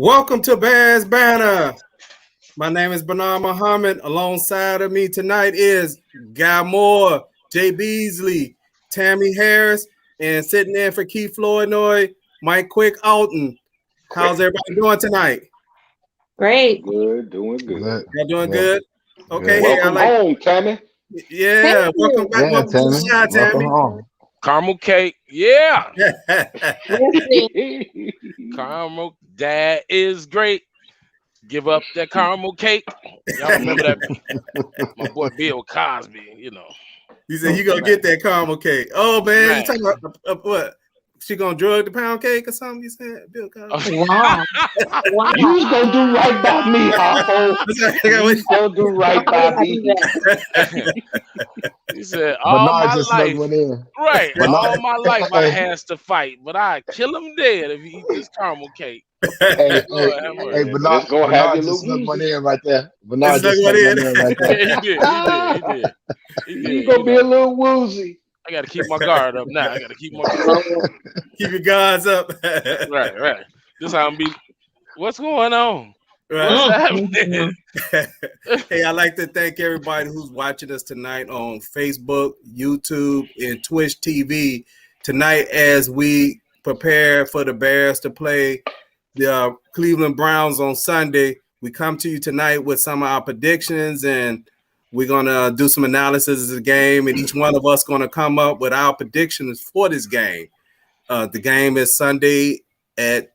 Welcome to Bears Banter. My name is Bernard Muhammad. Alongside of me tonight is Guy Moore, Jaye Beasley, Tammy Harris, and sitting in for Keith Flournoy, Mike Quick Alton. How's everybody doing tonight? Great. Good, doing good. Y'all doing good? Okay, Welcome home, Tammy. Yeah, welcome back. Welcome to the show, Tammy. Home. Caramel cake, yeah. Yes, Caramel, that is great. Give up that caramel cake. Y'all remember that? My boy Bill Cosby, you know. You said you gonna get that caramel cake. Oh man, Man. you talking about what? She gonna drug the pound cake or something? You said, Bill Cosby. wow. Wow. You was gonna do right by me, Harpo. You was gonna do right by me. He said, all my just life, went in. right? Bernard- All my life I has to fight, but I kill him dead if he eat this caramel cake. Hey, Lord have mercy. hey, Bernard, Just gonna have Bernard your just little snuck one music. in right there. Bernard Just just snuck snuck one one in right there. Yeah, he did. You gonna be a little woozy. I got to keep my guard up now. I got to keep my guard up. Keep your guards up. Right. This how I'm be. What's going on? Right. What's happening? Hey, I'd like to thank everybody who's watching us tonight on Facebook, YouTube, and Twitch TV tonight as we prepare for the Bears to play the Cleveland Browns on Sunday. We come to you tonight with some of our predictions, and we're going to do some analysis of the game, and each one of us going to come up with our predictions for this game. The game is Sunday at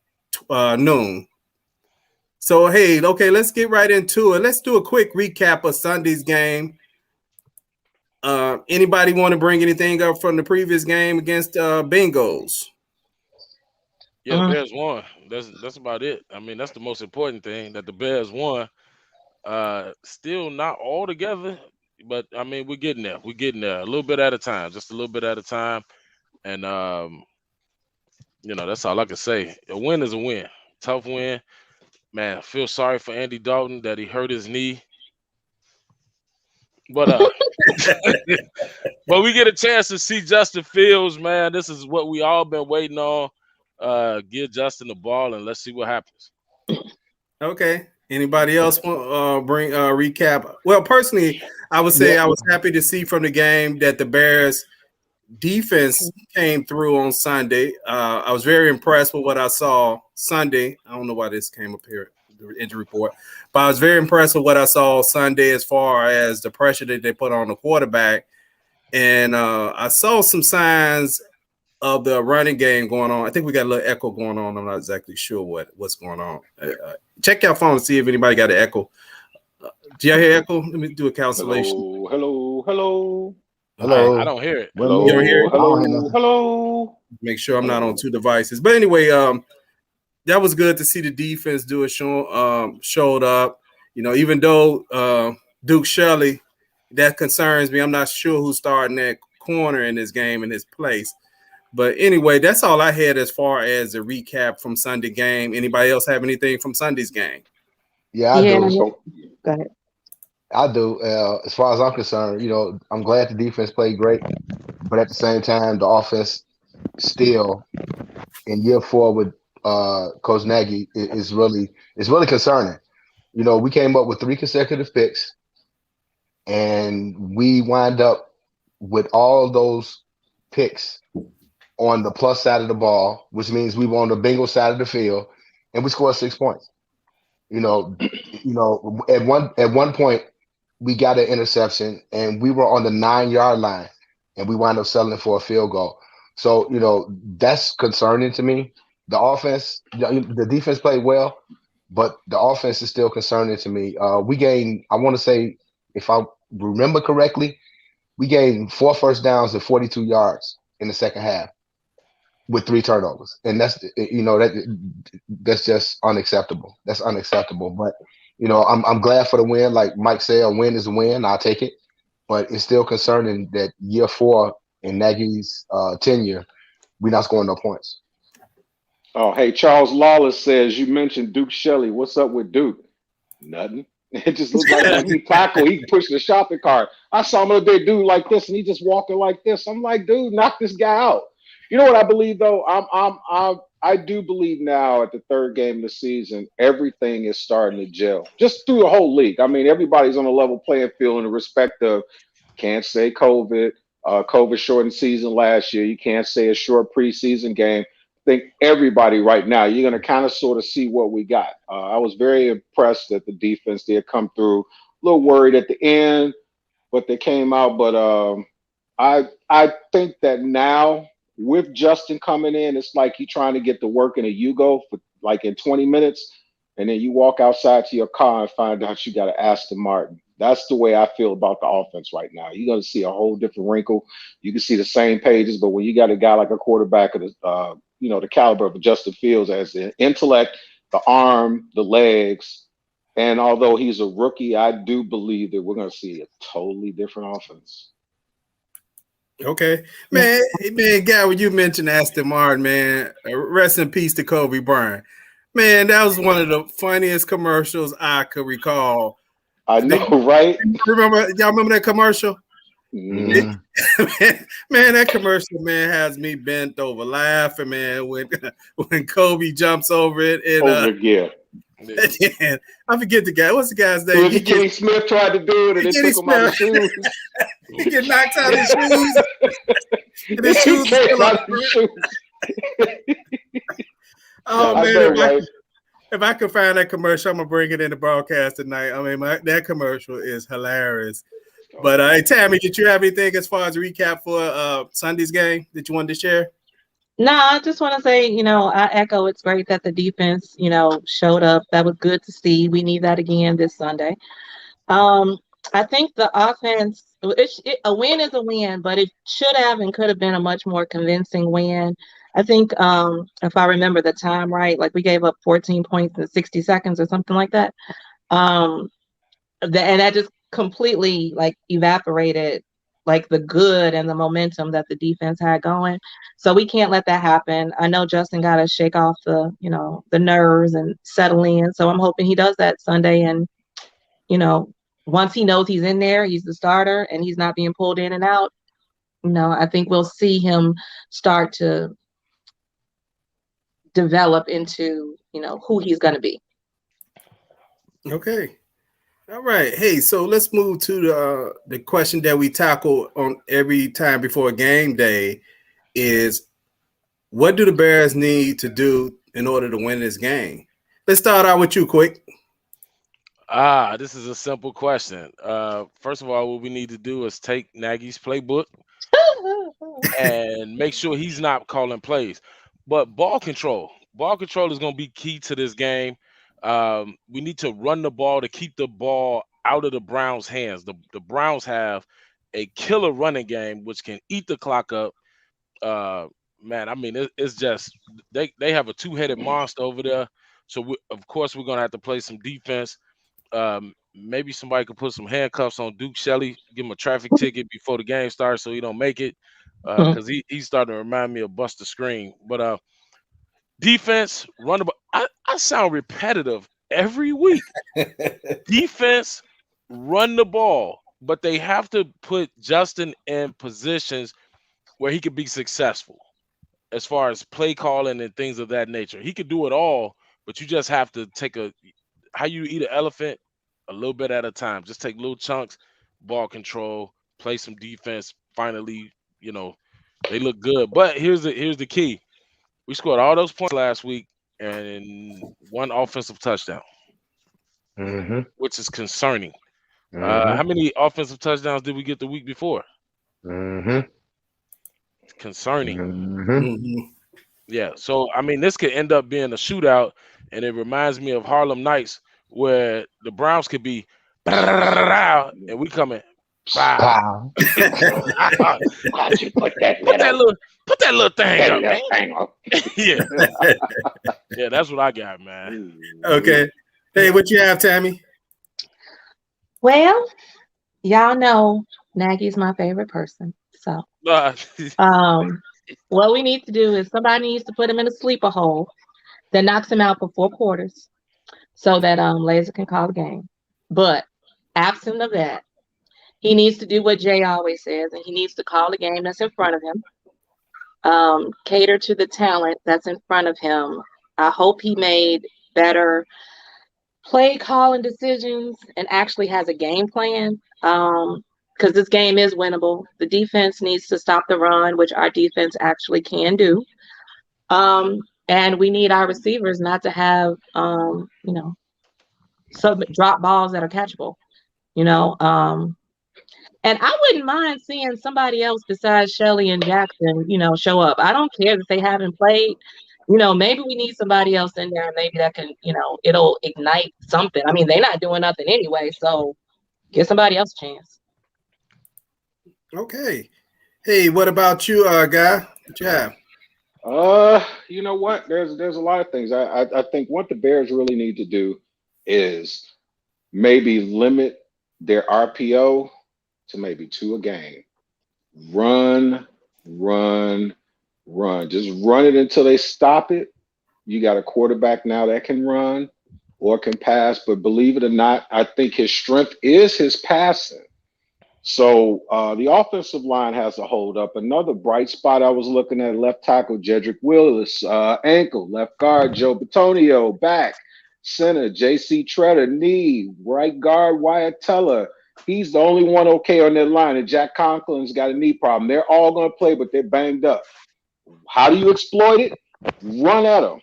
noon. So, hey, okay, let's get right into it. Let's do a quick recap of Sunday's game. Anybody want to bring anything up from the previous game against Bengals? Yeah, the Bears won. That's about it. I mean, that's the most important thing, that the Bears won. Still not all together, but I mean, we're getting there. We're getting there a little bit at a time, just a little bit at a time. And that's all I can say. A win is a win. Tough win. Man, I feel sorry for Andy Dalton that he hurt his knee. But but we get a chance to see Justin Fields, man. This is what we all been waiting on. Give Justin the ball and let's see what happens. Okay. Anybody else want bring recap? Well, personally, I would say I was happy to see from the game that the Bears defense came through on Sunday. I was very impressed with what I saw Sunday. I don't know why this came up here, the injury report, but I was very impressed with what I saw Sunday as far as the pressure that they put on the quarterback. And I saw some signs of the running game going on. I think we got a little echo going on. I'm not exactly sure what's going on. Check your phone and see if anybody got an echo. Do y'all hear echo? Let me do a cancellation. Hello. I don't hear it. You don't hear it? Hello. Make sure I'm not on two devices. But anyway, that was good to see the defense do it. Showed up. You know, even though Duke Shelley, that concerns me. I'm not sure who's starting that corner in this game in his place. But anyway, that's all I had as far as a recap from Sunday game. Anybody else have anything from Sunday's game? Yeah, I do. Go ahead. I do. As far as I'm concerned, I'm glad the defense played great, but at the same time, the offense still in year 4 with Coach Nagy is really concerning. We came up with 3 consecutive picks, and we wind up with all those picks on the plus side of the ball, which means we were on the Bengals side of the field, and we scored 6 points. At one point we got an interception and we were on the 9-yard line and we wound up settling for a field goal. So, that's concerning to me. The offense, the defense played well, but the offense is still concerning to me. We gained, I want to say, if I remember correctly, we gained 4 first downs and 42 yards in the second half with 3 turnovers. And that's just unacceptable. That's unacceptable. But, I'm glad for the win. Like Mike said, a win is a win. I'll take it. But it's still concerning that year 4 in Nagy's tenure, we're not scoring no points. Oh, hey, Charles Lawless says you mentioned Duke Shelley. What's up with Duke? Nothing. It just looks like when he tackle, he pushed the shopping cart. I saw him the other day do like this, and he just walking like this. I'm like, dude, knock this guy out. You know what I believe though? I do believe now at the third game of the season, everything is starting to gel just through the whole league. I mean, everybody's on a level playing field in the respect of can't say COVID. COVID shortened season last year. You can't say a short preseason game. I think everybody right now, you're going to kind of sort of see what we got. I was very impressed that the defense did come through. A little worried at the end, but they came out. But I think that now with Justin coming in, it's like you trying to get to work in a Yugo for like in 20 minutes, and then you walk outside to your car and find out you got to Aston Martin. That's the way I feel about the offense right now. You're going to see a whole different wrinkle. You can see the same pages, but when you got a guy like a quarterback of the the caliber of Justin Fields, as the intellect, the arm, the legs, and although he's a rookie, I do believe that we're going to see a totally different offense. Okay, man, Guy, when you mentioned Aston Martin, man, rest in peace to Kobe Bryant. Man, that was one of the funniest commercials I could recall. I know, right? Y'all remember that commercial? Mm-hmm. Man, that commercial, man, has me bent over laughing, man, when Kobe jumps over it. And I forget the guy. What's the guy's name? Kenny Smith tried to do it, and it took him out of his shoes. He get knocked out of his shoes. And his shoes still up. Oh, man. If I could find that commercial, I'm going to bring it in the broadcast tonight. I mean, that commercial is hilarious. But, hey, Tammy, did you have anything as far as a recap for Sunday's game that you wanted to share? No, I just want to say, I echo it's great that the defense, showed up. That was good to see. We need that again this Sunday. I think the offense, a win is a win, but it should have and could have been a much more convincing win. I think if I remember the time right, like we gave up 14 points in 60 seconds or something like that. And that just completely like evaporated like the good and the momentum that the defense had going. So we can't let that happen. I know Justin got to shake off the nerves and settle in. So I'm hoping he does that Sunday. And, once he knows he's in there, he's the starter and he's not being pulled in and out, I think we'll see him start to develop into, who he's going to be. Okay. All right. Hey, so let's move to the question that we tackle on every time before game day is, what do the Bears need to do in order to win this game? Let's start out with you, Quick. This is a simple question. First of all, what we need to do is take Nagy's playbook and make sure he's not calling plays. But ball control is going to be key to this game. We need to run the ball to keep the ball out of the Browns' hands. The Browns have a killer running game, which can eat the clock up. Man, I mean, it's just they have a two-headed monster over there. So, of course, we're going to have to play some defense. Maybe somebody could put some handcuffs on Duke Shelley, give him a traffic ticket before the game starts so he don't make it, because he's starting to remind me of Buster Screen. But defense, run the ball. I sound repetitive every week. Defense, run the ball, but they have to put Justin in positions where he could be successful as far as play calling and things of that nature. He could do it all, but you just have to take how you eat an elephant, a little bit at a time. Just take little chunks, ball control, play some defense. Finally, they look good. But here's the key. We scored all those points last week and one offensive touchdown, which is concerning. How many offensive touchdowns did we get the week before? Concerning. Yeah, so I mean, this could end up being a shootout, and it reminds me of Harlem Nights, where the Browns could be and we come in. Wow. Why'd you put that little thing up? Yeah. Yeah, that's what I got, man. Okay. Hey, what you have, Tammy? Well, y'all know Nagy's my favorite person. So what we need to do is somebody needs to put him in a sleeper hole that knocks him out for 4 quarters so that Laser can call the game. But absent of that, he needs to do what Jay always says, and he needs to call the game that's in front of him. cater to the talent that's in front of him. I hope he made better play calling decisions and actually has a game plan. Because this game is winnable. The defense needs to stop the run, which our defense actually can do. And we need our receivers not to have, some drop balls that are catchable. And I wouldn't mind seeing somebody else besides Shelley and Jackson, show up. I don't care that they haven't played. Maybe we need somebody else in there. Maybe that can, it'll ignite something. I mean, they're not doing nothing anyway, so give somebody else a chance. Okay. Hey, what about you, Guy? What you have? You know what? There's a lot of things. I think what the Bears really need to do is maybe limit their RPO to maybe 2 a game. Run, run, run. Just run it until they stop it. You got a quarterback now that can run or can pass, but believe it or not, I think his strength is his passing. So the offensive line has a hold up. Another bright spot I was looking at, left tackle Jedrick Willis, ankle, left guard Joe Batonio, back, center J.C. Treader, knee, right guard Wyatt Teller. He's the only one okay on that line, and Jack Conklin's got a knee problem. They're all going to play, but they're banged up. How do you exploit it? Run at them.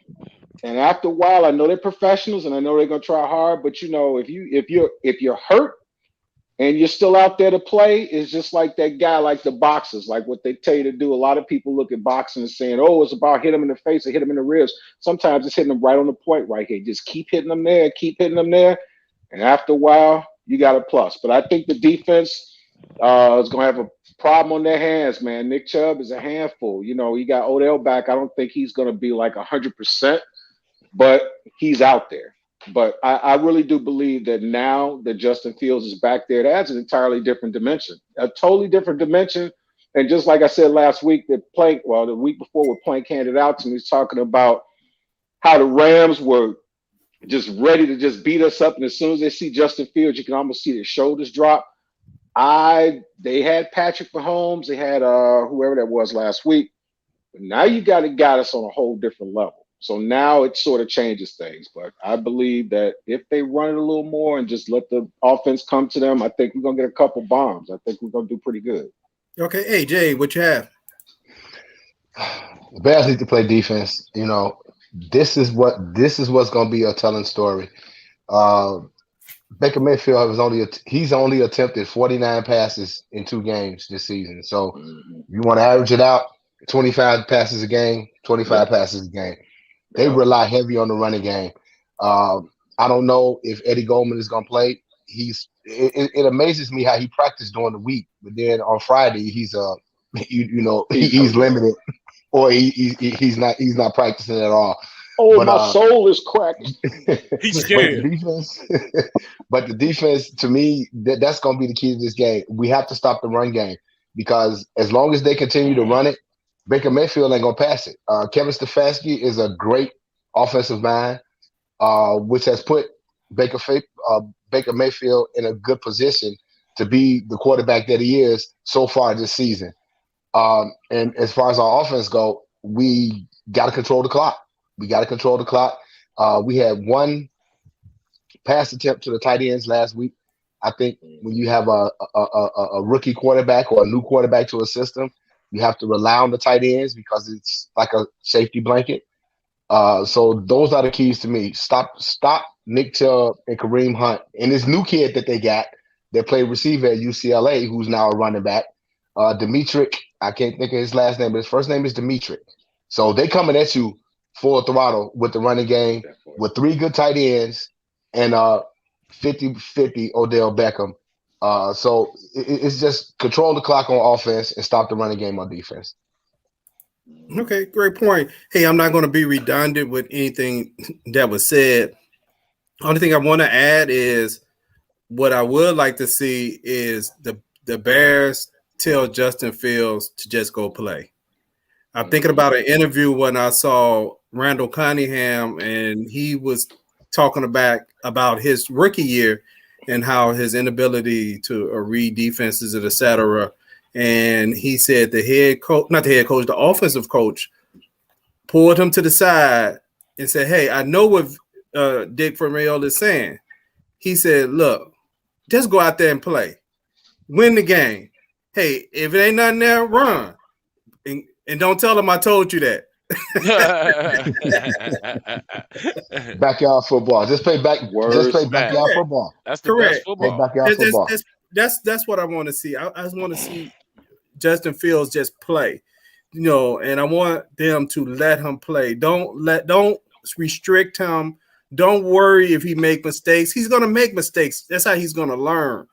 And after a while, I know they're professionals, and I know they're going to try hard. But if you're hurt and you're still out there to play, it's just like that guy, like the boxers, like what they tell you to do. A lot of people look at boxing and saying, "Oh, it's about hit them in the face or hit them in the ribs." Sometimes it's hitting them right on the point right here. Just keep hitting them there, and after a while, you got a plus. But I think the defense is going to have a problem on their hands, man. Nick Chubb is a handful. He got Odell back. I don't think he's going to be like 100%, but he's out there. But I really do believe that now that Justin Fields is back there, it adds an entirely different dimension, a totally different dimension. And just like I said last week, the week before, when Plank handed out to me, he was talking about how the Rams were just ready to just beat us up. And as soon as they see Justin Fields, you can almost see their shoulders drop. They had Patrick Mahomes, they had whoever that was last week. But now you got us on a whole different level. So now it sort of changes things. But I believe that if they run it a little more and just let the offense come to them, I think we're going to get a couple bombs. I think we're going to do pretty good. Okay. Hey, Jay, what you have? The Bears need to play defense. This is what's going to be a telling story. Baker Mayfield he's only attempted 49 passes in 2 games this season. So you want to average it out, 25 passes a game, 25 passes a game. They rely heavy on the running game. I don't know if Eddie Goldman is going to play. It amazes me how he practiced during the week, but then on Friday he's he's limited, or he's not practicing at all. Oh, but, my soul is cracked. He's scared. But the defense, to me, that's going to be the key to this game. We have to stop the run game, because as long as they continue to run it, Baker Mayfield ain't going to pass it. Kevin Stefanski is a great offensive mind, which has put Baker Mayfield in a good position to be the quarterback that he is so far this season. And as far as our offense go, we got to control the clock. We had 1 pass attempt to the tight ends last week. I think when you have a rookie quarterback or a new quarterback to a system, you have to rely on the tight ends because it's like a safety blanket. So those are the keys to me. Stop Nick Chubb and Kareem Hunt and this new kid that they got that played receiver at UCLA, who's now a running back. Demetric, I can't think of his last name, but his first name is Demetric. So they coming at you full throttle with the running game, with 3 good tight ends and 50-50 Odell Beckham. So it's just control the clock on offense and stop the running game on defense. Okay, great point. Hey, I'm not going to be redundant with anything that was said. Only thing I want to add is what I would like to see is the Bears tell Justin Fields to just go play. I'm thinking about an interview when I saw Randall Cunningham, and he was talking about his rookie year and how his inability to read defenses, et cetera. And he said the head coach, not the head coach, the offensive coach, pulled him to the side and said, "Hey, I know what Dick Vermeil is saying." He said, "Look, just go out there and play. Win the game. Hey, if it ain't nothing there, run. And don't tell them I told you that." Backyard football. Just play backyard football. That's the best football. Backyard football. That's what I want to see. I just want to see Justin Fields just play. And I want them to let him play. Don't restrict him. Don't worry if he make mistakes. He's going to make mistakes. That's how he's going to learn.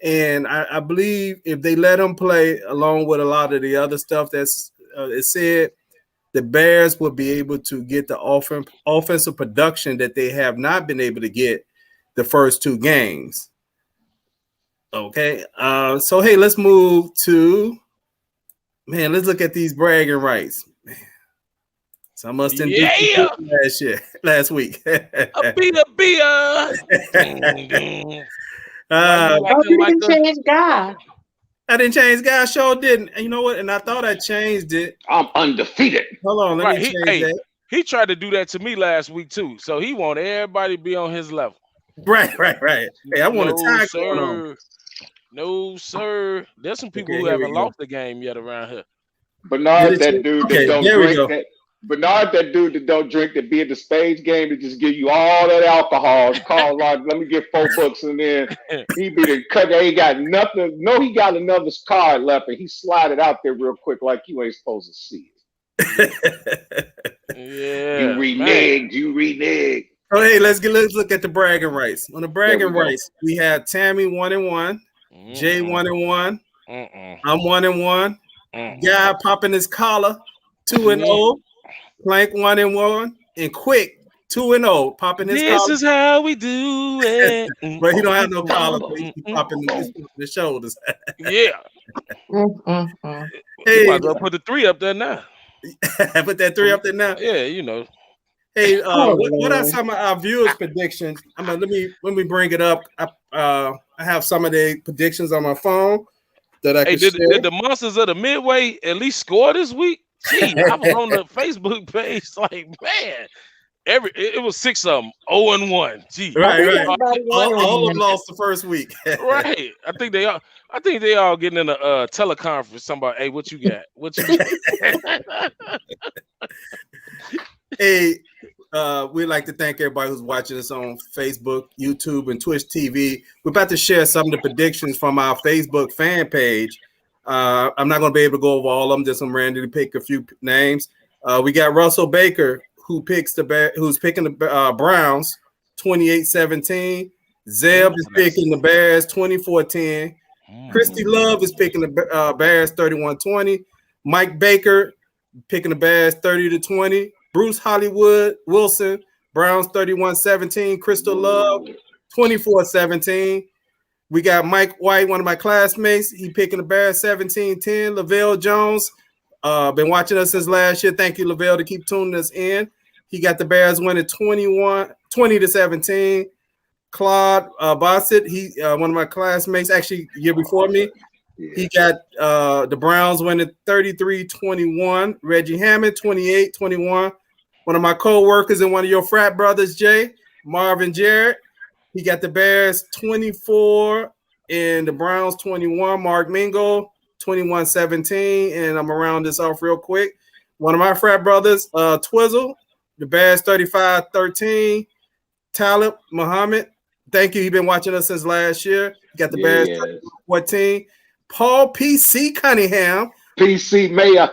And I believe if they let him play along with a lot of the other stuff that's said, the Bears will be able to get the offensive production that they have not been able to get the first two games. Okay. So, hey, let's move to, let's look at these bragging rights. Man, some must have did last week. A beer. You didn't change God. I didn't change God. Sure didn't. And you know what? And I thought I changed it. I'm undefeated. Hold on, let me change that. He tried to do that to me last week too. So he want everybody to be on his level. Right. Hey, I want to tie going on. No, sir. There's some people who haven't lost the game yet around here. Bernard, that dude that don't drink. Bernard, that dude that don't drink, that be at the spades game to just give you all that alcohol. Call, let me get $4, and then he be the cut. He got nothing. No, he got another card left, and he slide it out there real quick, like you ain't supposed to see it. Yeah, you reneged. Oh, hey, let's look at the bragging rights. On the bragging rights, we have Tammy 1-1, Jay 1-1. I'm 1-1. Guy popping his collar 2-0. Plank 1-1, and Quick 2-0, popping his collar. This is how we do it. But he don't have no collar, so he popping the shoulders. Yeah. Hey, might as well put the 3 up there now. Put that 3 up there now. Yeah, Hey, what are some of our viewers' predictions? Let me bring it up. I have some of the predictions on my phone that I can share. Did the Monsters of the Midway at least score this week? Gee, I was on the Facebook page, like, man, it was 6 of them, 0-1. Gee, right. All of them lost the first week. Right. I think they all getting in a teleconference. Somebody, hey, what you got? Hey, we'd like to thank everybody who's watching us on Facebook, YouTube, and Twitch TV. We're about to share some of the predictions from our Facebook fan page. I'm not going to be able to go over all of them. Just some randomly pick a few names. We got Russell Baker, who's picking the Browns 28-17. Zeb is picking the Bears 24-10. Christy Love is picking the Bears 31-20. Mike Baker picking the Bears 30-20. Bruce Hollywood Wilson, Browns 31-17. Crystal Love 24-17. We got Mike White, one of my classmates. He picking the Bears 17-10. Lavelle Jones, been watching us since last year. Thank you, Lavelle, to keep tuning us in. He got the Bears winning 20-17. Claude Bassett, he one of my classmates, actually year before me. He got the Browns winning 33-21. Reggie Hammond, 28-21. One of my co-workers and one of your frat brothers, Jay, Marvin Jarrett. He got the Bears 24 and the Browns 21. Mark Mingo 21-17. And I'm around this off real quick. One of my frat brothers, Twizzle, the Bears 35-13. Talib Muhammad, thank you. He's been watching us since last year. He got the Bears 14. Paul PC Cunningham. PC Mayor.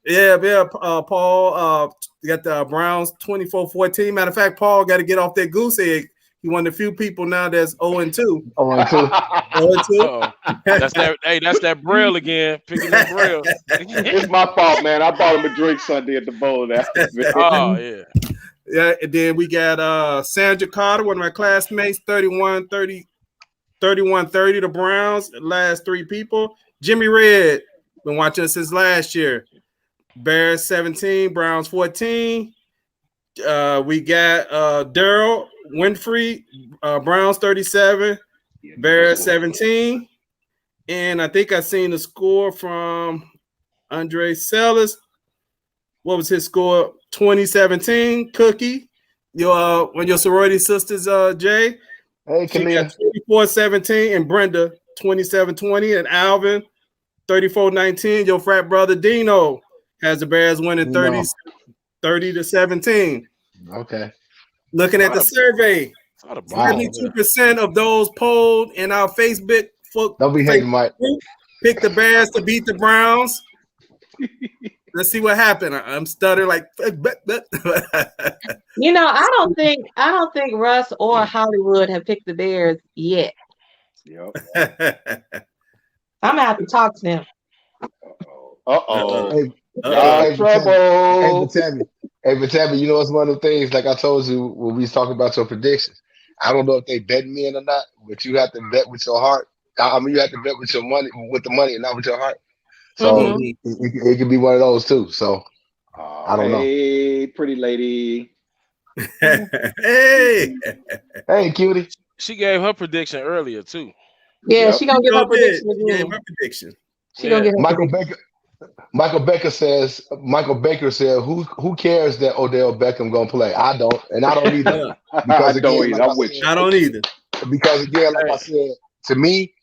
Yeah, Paul got the Browns 24-14. Matter of fact, Paul got to get off that goose egg. He one of the few people now that's 0-2. 0-2. That's that Braille again. Picking that Braille. It's my fault, man. I bought him a drink Sunday at the bowl. Oh, yeah. Yeah, and then we got Sandra Carter, one of my classmates, 31-30, the Browns, last 3 people. Jimmy Red, been watching us since last year. Bears 17, Browns 14. We got Daryl Winfrey, Browns 37, Bears 17. And I think I seen the score from Andre Sellers. What was his score? 2017, Cookie. Your one of your sorority sisters, Jay. Hey, She got Kalita. 24-17, and Brenda 27-20, and Alvin 34-19. Your frat brother Dino has the Bears winning 30-17. Okay. Looking at the survey, Wow. 72% of those polled in our Facebook Don't be hating, Mike. group picked the Bears to beat the Browns. Let's see what happened. I'm stuttering like. You know, I don't think Russ or Hollywood have picked the Bears yet. Yep. I'm gonna have to talk to them. Uh-oh. Hey, trouble. But Tammy, you know it's one of the things, like I told you when we was talking about your predictions. I don't know if they bet me in or not, but you have to bet with your heart. I mean, you have to bet with your money, with the money, and not with your heart. So it could be one of those too. So I don't know. Hey, pretty lady. Hey, cutie. She gave her prediction earlier too. Yeah, she gonna give her prediction again. She gonna give her Michael Baker says. Michael Baker said, "Who cares that Odell Beckham gonna play? I don't, and I don't either. Because again, I don't either. Because again, like I said, to me,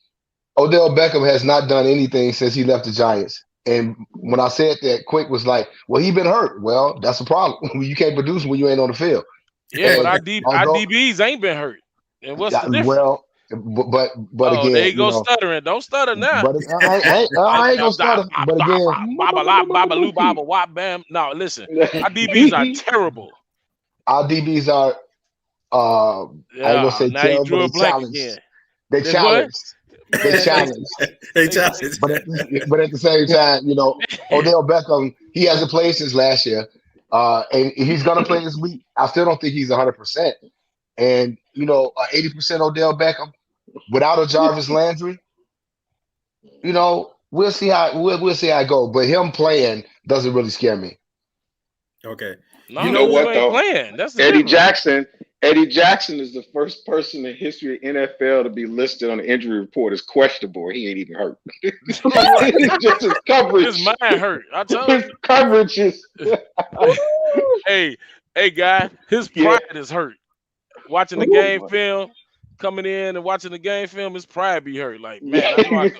Odell Beckham has not done anything since he left the Giants. And when I said that, Quick was like, "Well, he been hurt. Well, that's a problem. You can't produce when you ain't on the field." Yeah, but our DBs ain't been hurt. And what's the difference? Well, but again, there you go stuttering. Don't stutter now. But I ain't gonna stutter. But again, babaloo, baba, wop, bam. No, listen, our DBs are terrible. Our DBs are. I ain't gonna say terrible. They challenged. They challenged. They challenged. But at the same time, you know, Odell Beckham, he hasn't played since last year, and he's gonna play this week. I still don't think he's 100%. And you know, 80% Odell Beckham without a Jarvis Landry, you know, we'll see how it goes. But him playing doesn't really scare me. Okay. No, you know what though? Playing. That's the Eddie difference. Jackson. Eddie Jackson is the first person in history of NFL to be listed on the injury report as questionable. He ain't even hurt. Just his coverage. His mind hurt. I tell you. His coverage is. hey, guy, his pride is hurt. Watching the game film, coming in and watching the game film, his pride be hurt. Like, man,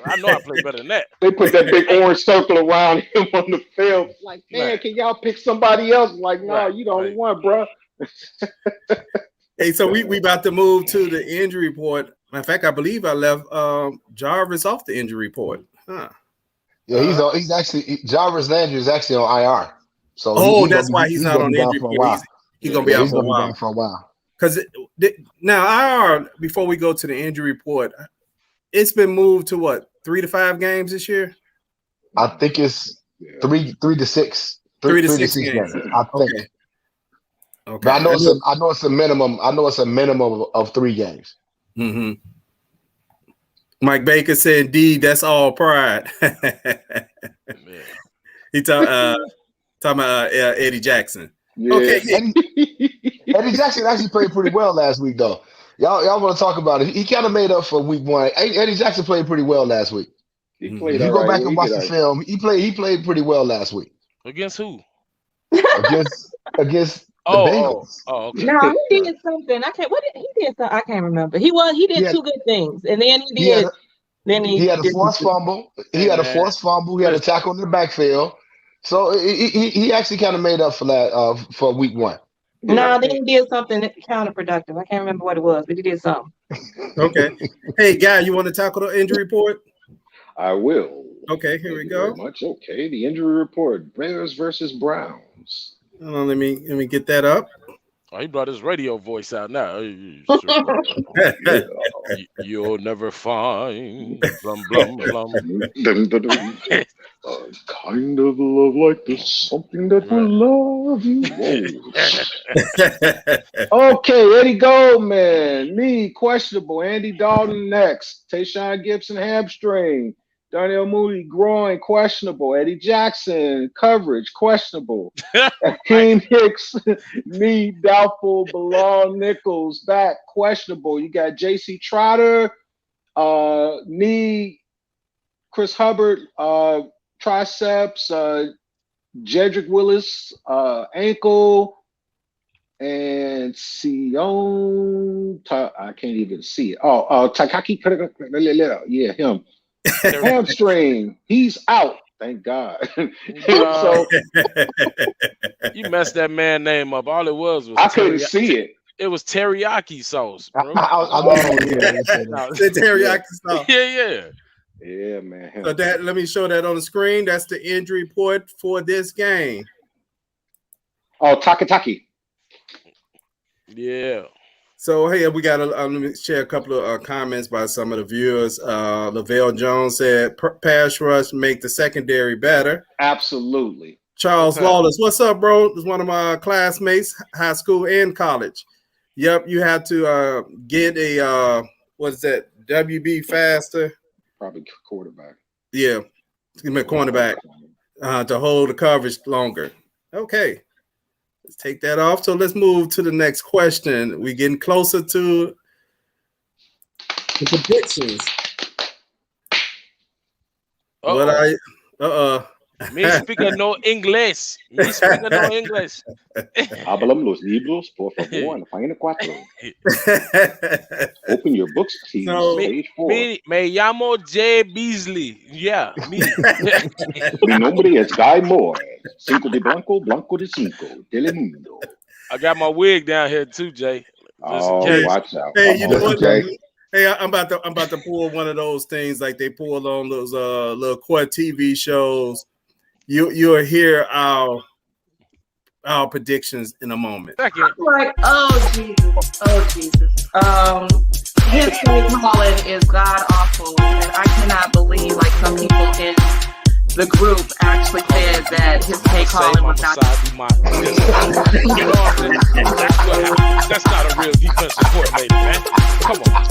I know I play better than that. They put that big orange circle around him on the field. Like, man, can y'all pick somebody else? Like, no, you the only one, bro. Hey, so we about to move to the injury report. In fact, I believe I left Jarvis off the injury report. Huh. Yeah, he's actually Jarvis Landry is actually on IR. So that's why he's not on the injury report. He's gonna be out for a while. Because now IR, before we go to the injury report, it's been moved to what, 3 to 5 games this year? I think it's 3 to 6. 3 to 6 games. I think. Okay. But I know it's a minimum. I know it's a minimum of 3 games. Mm-hmm. Mike Baker said, "Indeed, that's all pride." He talking about Eddie Jackson. Yeah. Okay. Eddie Jackson actually played pretty well last week, though. Y'all want to talk about it? He kind of made up for week 1. Eddie Jackson played pretty well last week. He played. If you go back and watch the film, he played pretty well last week. Against who? Against the Bengals. Okay. No, he did something. I can't remember. He did 2 good things, and then he did. He had a forced fumble. He had a forced fumble. He had a tackle in the backfield. So he actually kind of made up for that for week 1. No, then he did something counterproductive. I can't remember what it was, but he did something. Okay. Hey, Guy, you want to tackle the injury report? I will. Okay, here we go. Very much. Okay, the injury report: Bears versus Browns. Let me get that up. Oh, he brought his radio voice out now. You'll never find blum blum blum. Kind of love like this, something that will love you. Okay, Eddie Goldman, knee questionable. Andy Dalton next. Tayshaun Gibson hamstring. Darnell Mooney groin questionable. Eddie Jackson coverage questionable. Akeem Hicks knee doubtful. Bilal Nichols back questionable. You got J.C. Trotter knee Chris Hubbard, triceps, Jedrick Willis, ankle, and Sion. I can't even see it. Takaki, yeah, him. Hamstring. He's out. Thank God. So you messed that man name up. All it was I couldn't see it. It was teriyaki sauce, bro. The teriyaki sauce. Yeah. Yeah, man. So let me show that on the screen. That's the injury report for this game. Oh, Takataki. Yeah. So hey, we got let me share a couple of comments by some of the viewers. Lavelle Jones said, "Pass rush make the secondary better." Absolutely. Charles Lawless, what's up, bro? It's one of my classmates, high school and college. Yep, you had to get a what is that? WB faster. Probably quarterback. Yeah, give me a cornerback to hold the coverage longer. Okay. Let's take that off. So let's move to the next question. We're getting closer to the predictions. What Me speaking no English. Hablan los libros, por favor, en la página 4. Open your books, please. Page 4. Me llamo Jaye Beasley. Yeah, me. Mi nombre es Guy Moore. Cinco de blanco, blanco de cinco. Telemundo. I got my wig down here too, Jay. Watch out. Hey, you know what? Hey, I'm about to pull one of those things like they pull on those little court TV shows. You'll hear our predictions in a moment. Like, oh Jesus. His play calling is god awful, and I cannot believe like some people in the group actually said that his play calling was not. You know what I'm saying? That's not a real defensive coordinator, man. Come on.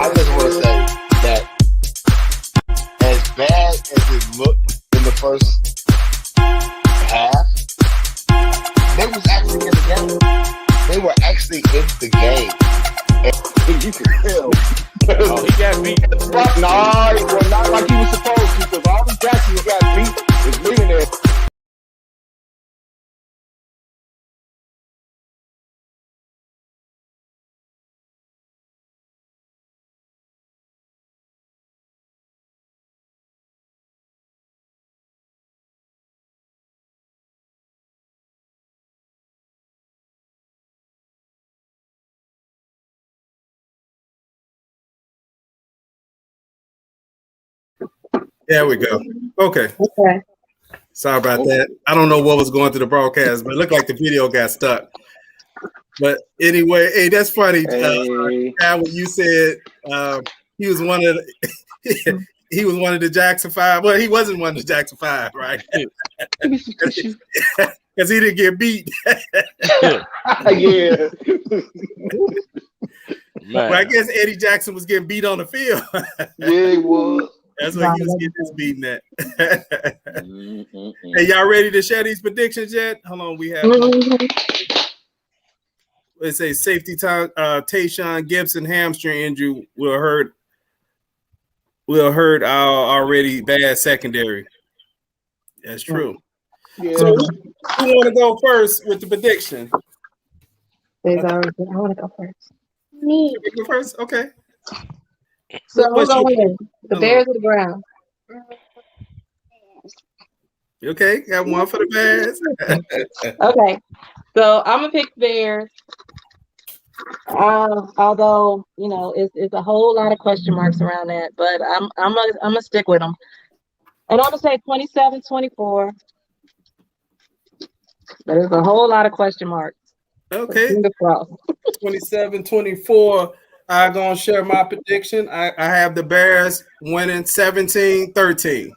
I just want to say, that as bad as it looked in the first half, they was actually in the game. They were actually in the game. And you can tell. Oh, he got beat. Nah, well, not like he was supposed to, because all the Jacksons got beat is leaving there. There we go. Okay. Sorry about that. I don't know what was going through the broadcast, but it looked like the video got stuck. But anyway, hey, that's funny. When you said he was one of the he was one of the Jackson 5. Well, he wasn't one of the Jackson 5, right? Because he didn't get beat. Yeah. But I guess Eddie Jackson was getting beat on the field. Yeah, he was. That's what he was getting his beating at. Hey, y'all ready to share these predictions yet? Hold on, we have. Let's say safety time. Tayshaun Gibson hamstring injury will hurt our already bad secondary. That's true. Yeah. So who want to go first with the prediction? I want to go first. Me. You go first, okay. So who's going to win? The Bears or the Browns? Okay, got one for the Bears. Okay, so I'm gonna pick Bears. Although it's a whole lot of question marks around that, but I'm gonna stick with them, and I'm gonna say 27-24. But there's a whole lot of question marks. Okay, 27-24. I'm gonna share my prediction. I have the Bears winning 17-13.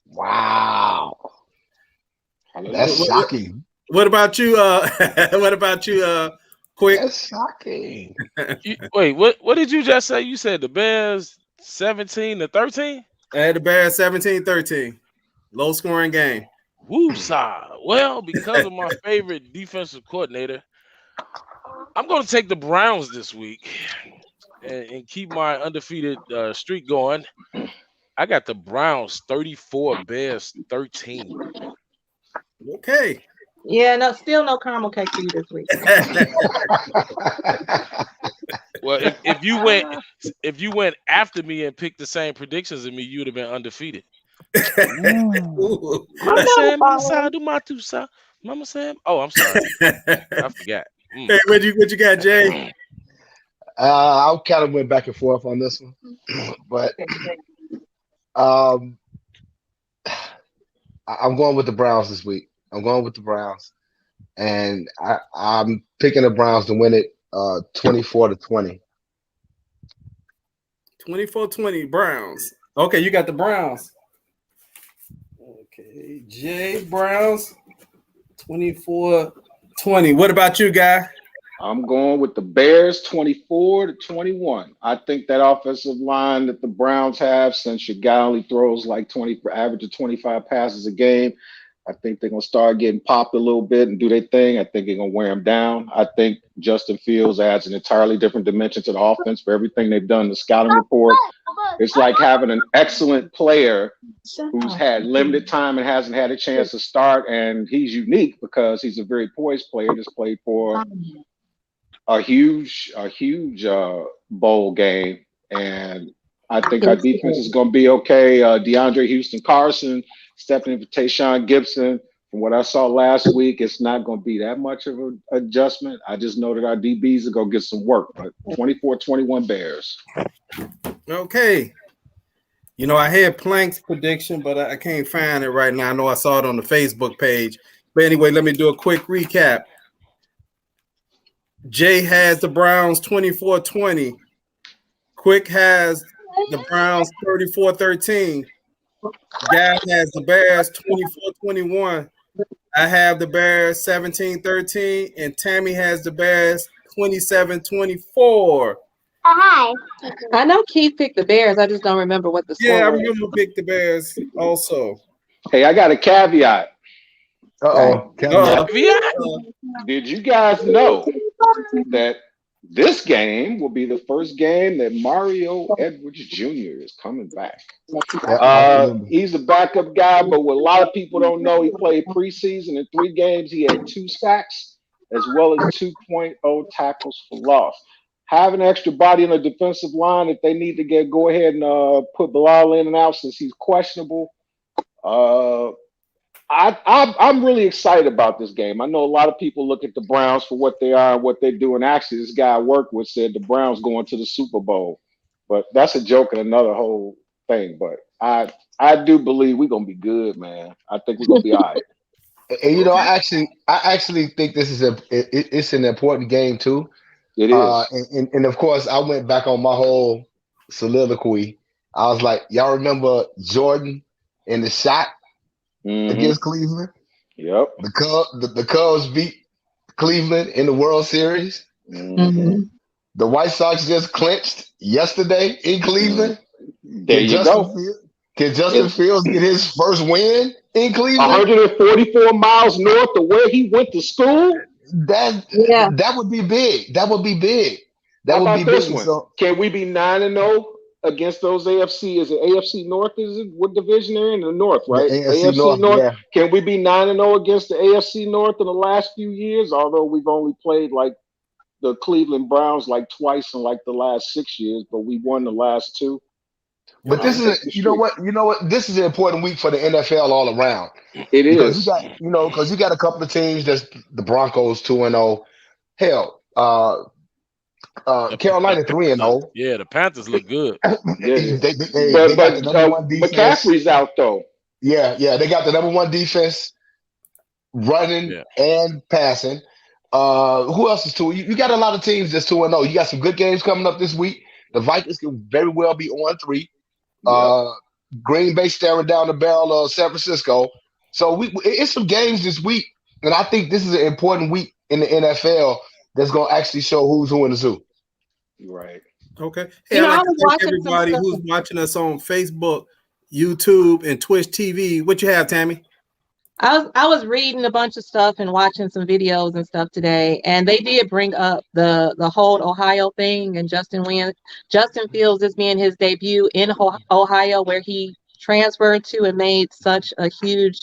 Wow. That's shocking. What about you? What about you? Quick. That's shocking. Wait, what did you just say? You said the Bears 17-13? I had the Bears 17-13. Low scoring game. Woosah. Well, because of my favorite defensive coordinator, I'm going to take the Browns this week and keep my undefeated streak going. I got the Browns 34, Bears 13. Okay. Yeah, no, still no caramel cake for you this week. Well, if you went after me and picked the same predictions as me, you'd have been undefeated. Mama said, do my two side. Mama said, oh, I'm sorry, I forgot. Hey, what you got, Jay? I kind of went back and forth on this one, but I'm going with the Browns this week. I'm going with the Browns, and I'm picking the Browns to win it 24-20. 24-20 Browns. Okay, you got the Browns. Okay, Jay Browns 24-20. What about you, guy? I'm going with the Bears 24-21. I think that offensive line that the Browns have, since your guy only throws like average of 25 passes a game, I think they're going to start getting popped a little bit and do their thing. I think they're going to wear them down. I think Justin Fields adds an entirely different dimension to the offense for everything they've done in the scouting report. It's like having an excellent player who's had limited time and hasn't had a chance to start, and he's unique because he's a very poised player that's played for a huge bowl game, and I think our defense is going to be okay. DeAndre Houston-Carson stepping in for Tayshaun Gibson. From what I saw last week, it's not going to be that much of an adjustment. I just know that our DBs are going to get some work. But 24-21 Bears. Okay. You know, I had Plank's prediction, but I can't find it right now. I know I saw it on the Facebook page. But anyway, let me do a quick recap. Jay has the Browns 24-20. Quick has the Browns 34-13. Guy has the Bears 24-21. I have the Bears 17-13. And Tammy has the Bears 27-24. Hi. I know Keith picked the Bears. I just don't remember what the score was. Yeah, I remember picked the Bears also. Hey, I got a caveat. Uh-oh. Did you guys know that this game will be the first game that Mario Edwards Jr. is coming back? He's a backup guy, but what a lot of people don't know, he played preseason. In 3 games, he had 2 sacks as well as 2.0 tackles for loss. Having extra body on the defensive line, if they need to go ahead and put Bilal in and out since he's questionable. I'm really excited about this game. I know a lot of people look at the Browns for what they are and what they do. And actually, this guy I work with said the Browns going to the Super Bowl. But that's a joke and another whole thing. But I do believe we're going to be good, man. I think we're going to be all right. And, you know, I actually think this is it's an important game, too. It is. And of course, I went back on my whole soliloquy. I was like, y'all remember Jordan in the shot against Cleveland? Yep. The Cubs beat Cleveland in the World Series. Mm-hmm. The White Sox just clinched yesterday in Cleveland. There you go. Can Justin Fields get his first win in Cleveland? 144 miles north of where he went to school? That would be big. That would be big. That would be this big. One? So, can we be 9-0 against those AFC? Is it AFC North? Is it what division they're in? The North, right? The AFC North. Yeah. Can we be 9-0 against the AFC North in the last few years? Although we've only played like the Cleveland Browns like twice in like the last 6 years, but we won the last 2. But this is, you know what? This is an important week for the NFL all around. It is. Because you got a couple of teams that's the Broncos 2-0. Hell, Carolina 3-0. Yeah, the Panthers look good. But McCaffrey's out though. Yeah, they got the number 1 defense running and passing. Who else is 2? You got a lot of teams that's 2-0. You got some good games coming up this week. The Vikings can very well be 0-3. Green Bay staring down the barrel of San Francisco. So it's some games this week, and I think this is an important week in the NFL that's going to actually show who's who in the zoo. Right. Okay. Hey, I'd like to thank everybody who's watching us on Facebook, YouTube, and Twitch TV. What you have, Tammy? I was reading a bunch of stuff and watching some videos and stuff today, and they did bring up the whole Ohio thing and Justin Fields this being his debut in Ohio, where he transferred to and made such a huge,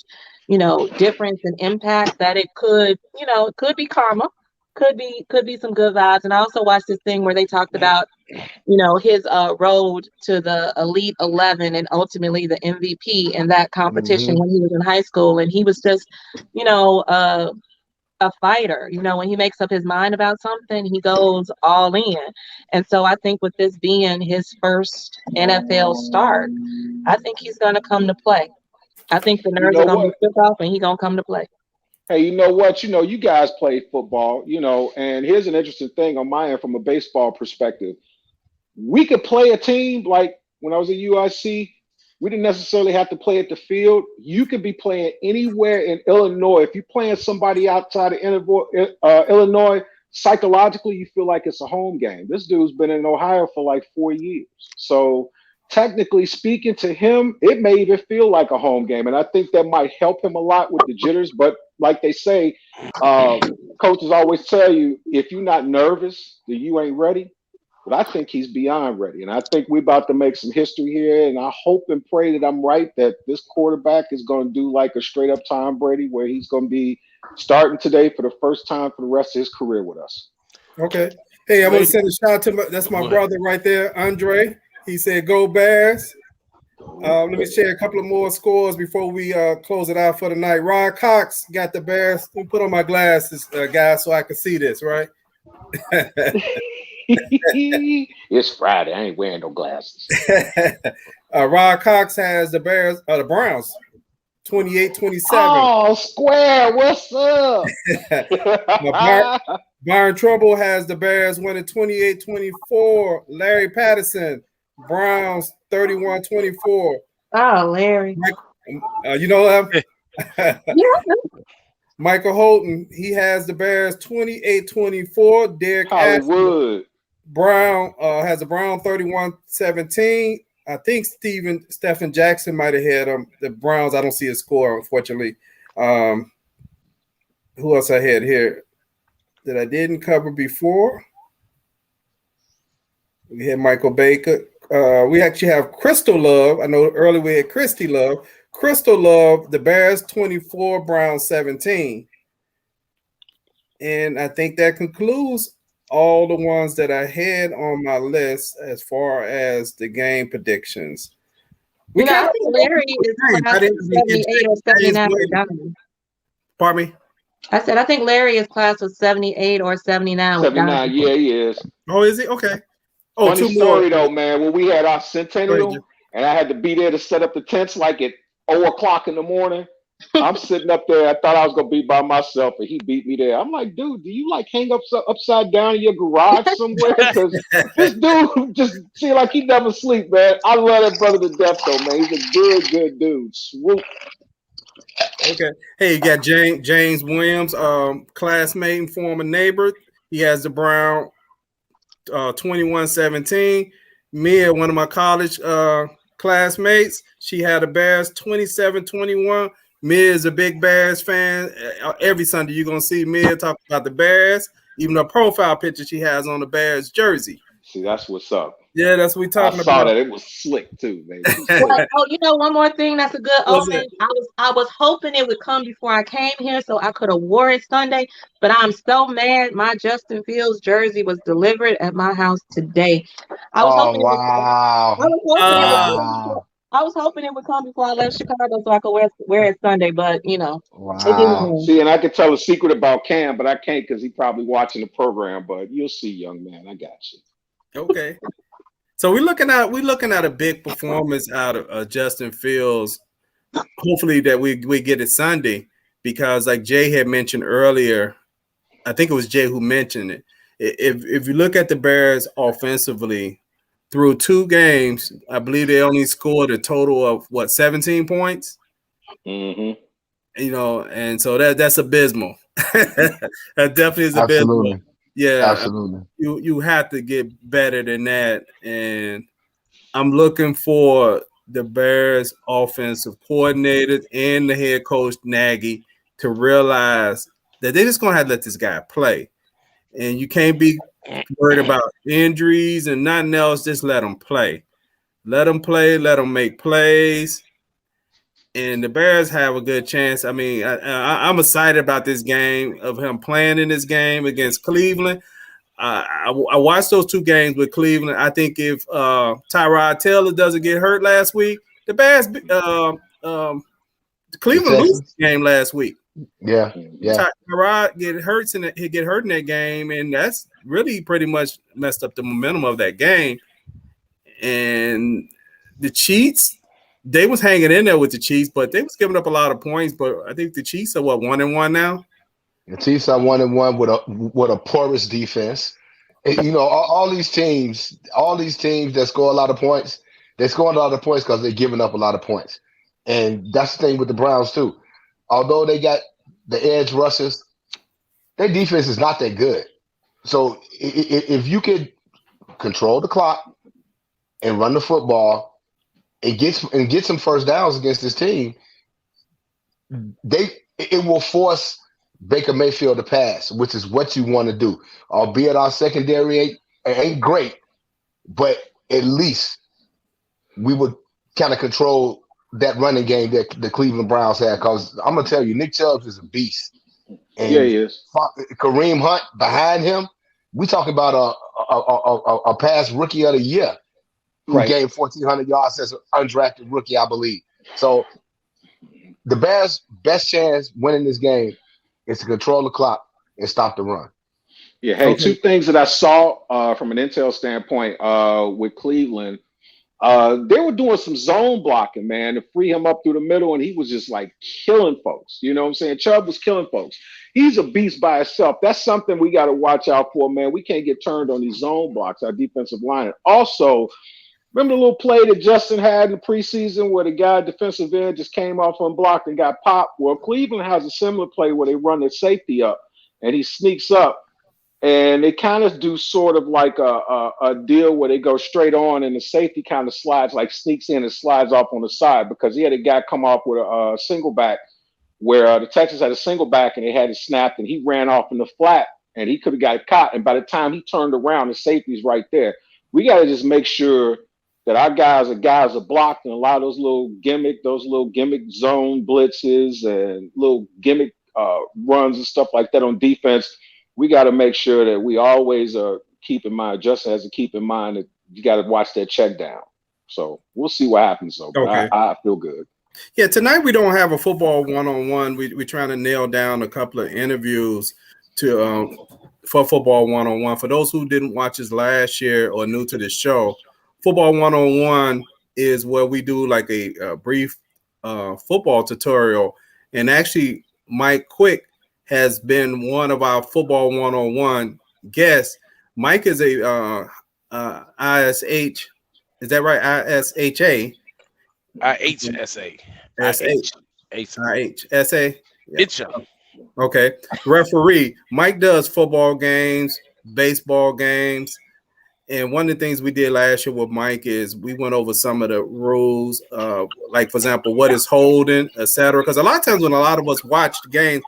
difference and impact that it could, it could be karma, could be some good vibes. And I also watched this thing where they talked about his road to the Elite 11 and ultimately the MVP in that competition when he was in high school. And he was just, a fighter. When he makes up his mind about something, he goes all in. And so I think with this being his first NFL start, I think he's going to come to play. I think the nerves are going to be shook off and he's going to come to play. Hey, you know what? You guys play football, and here's an interesting thing on my end from a baseball perspective. We could play a team like when I was at UIC. We didn't necessarily have to play at the field. You could be playing anywhere in Illinois. If you're playing somebody outside of Illinois, psychologically, you feel like it's a home game. This dude's been in Ohio for like 4 years. So technically speaking to him, it may even feel like a home game. And I think that might help him a lot with the jitters. But like they say, coaches always tell you, if you're not nervous, then you ain't ready. But I think he's beyond ready. And I think we're about to make some history here. And I hope and pray that I'm right, that this quarterback is going to do like a straight up Tom Brady, where he's going to be starting today for the first time for the rest of his career with us. Okay. Hey, I want to send a shout out to that's my brother right there, Andre. He said, "Go Bears." Let me share a couple of more scores before we close it out for the night. Ron Cox got the Bears. Let me put on my glasses, guys, so I can see this, right? It's Friday. I ain't wearing no glasses. Ron Cox has the Bears, the Browns, 28-27. Oh, square. What's up? Byron Trouble has the Bears winning 28-24. Larry Patterson, Browns 31-24. Oh, Larry. You know him? Yeah. Michael Holton, he has the Bears 28-24. Derek Hollywood. Brown has the Brown 31-17. I think Stephen Jackson might have had the Browns. I don't see a score, unfortunately. Who else I had here that I didn't cover before? We had Michael Baker. We actually have Crystal Love. I know earlier we had Christy Love. Crystal Love, the Bears 24, Browns 17. And I think that concludes all the ones that I had on my list as far as the game predictions. I think Larry is class of 78 or 79. Pardon me? I said, I think Larry is class of 78 or 79. 79, yeah, he is. Oh, is he? Okay. Oh, funny story, though, man. When we had our centennial, and I had to be there to set up the tents like at 0:00 in the morning. I'm sitting up there. I thought I was going to be by myself, and he beat me there. I'm like, dude, do you like hang upside down in your garage somewhere? Because this dude just seems like he never sleep, man. I love that brother to death, though, man. He's a good dude. Swoop. Okay. Hey, you got James Williams, classmate and former neighbor. He has the Brown 21-17. Mia, one of my college classmates, she had the Bears 27-21. Mia is a big Bears fan. Every Sunday you're going to see Mia talk about the Bears. Even the profile picture she has on the Bears jersey. See, that's what's up. Yeah, that's what we're talking about. I saw that. It was slick, too, man. One more thing that's a good omen. I was hoping it would come before I came here so I could have wore it Sunday, but I'm so mad my Justin Fields jersey was delivered at my house today. I was hoping it would come before I left Chicago so I could wear it Sunday, but Wow. See, and I could tell a secret about Cam, but I can't because he's probably watching the program. But you'll see, young man. I got you. Okay. So we're looking at a big performance out of Justin Fields. Hopefully that we get it Sunday, because like Jay had mentioned earlier, I think it was Jay who mentioned it. If you look at the Bears offensively, through 2 games, I believe they only scored a total of 17 points. Mm-hmm. And so that's abysmal. That definitely is abysmal. Absolutely. Yeah, absolutely. You have to get better than that, and I'm looking for the Bears offensive coordinators and the head coach Nagy to realize that they're just gonna have to let this guy play. And you can't be worried about injuries and nothing else. Just let him play. Let him play, let him make plays. And the Bears have a good chance. I mean, I'm excited about this game, of him playing in this game against Cleveland. I watched those two games with Cleveland. I think if Tyrod Taylor doesn't get hurt last week, the Bears, Cleveland lose the game last week. Yeah. Tyrod he get hurt in that game, and that's really pretty much messed up the momentum of that game. And the Chiefs, they was hanging in there with the Chiefs, but they was giving up a lot of points. But I think the Chiefs are 1-1 now. The Chiefs are 1-1 with a porous defense. And, you know, all these teams that score a lot of points, they score a lot of points because they're giving up a lot of points. And that's the thing with the Browns too. Although they got the edge rushers, their defense is not that good. So if you could control the clock and run the football and get some first downs against this team, it will force Baker Mayfield to pass, which is what you want to do. Albeit our secondary ain't great, but at least we would kind of control that running game that the Cleveland Browns had. Because I'm gonna tell you, Nick Chubb is a beast. And yeah, he is. Kareem Hunt behind him. We talking about a past rookie of the year who gained 1,400 yards as an undrafted rookie, I believe. So the Bears' best chance winning this game is to control the clock and stop the run. Yeah, hey, two things that I saw from an intel standpoint with Cleveland. They were doing some zone blocking, man, to free him up through the middle, and he was just like killing folks. You know what I'm saying? Chubb was killing folks. He's a beast by himself. That's something we got to watch out for, man. We can't get turned on these zone blocks, our defensive line. And also, remember the little play that Justin had in the preseason where the guy defensive end just came off unblocked and got popped? Well, Cleveland has a similar play where they run their safety up and he sneaks up, and they kind of do sort of like a deal where they go straight on and the safety kind of slides, like sneaks in and slides off on the side, because he had a guy come off with a single back where the Texans had a single back and they had it snapped and he ran off in the flat and he could have got caught. And by the time he turned around, the safety's right there. We got to just make sure that our guys are blocked, and a lot of those little gimmick zone blitzes and little gimmick runs and stuff like that on defense. We got to make sure that we always keep in mind, Justin has to keep in mind that you got to watch that check down. So we'll see what happens though. But I feel good. Yeah, tonight we don't have a football one-on-one. We're trying to nail down a couple of interviews for football one-on-one. For those who didn't watch us last year or new to the show, football one-on-one is where we do like a brief football tutorial. And actually, Mike Quick has been one of our football one-on-one guests. Mike is a ISH. Is that right? ISHA. IHSA. IHSA. IHSA. Okay. Referee. Mike does football games, baseball games. And one of the things we did last year with Mike is we went over some of the rules, like, for example, what is holding, etc. Because a lot of times when a lot of us watch the game,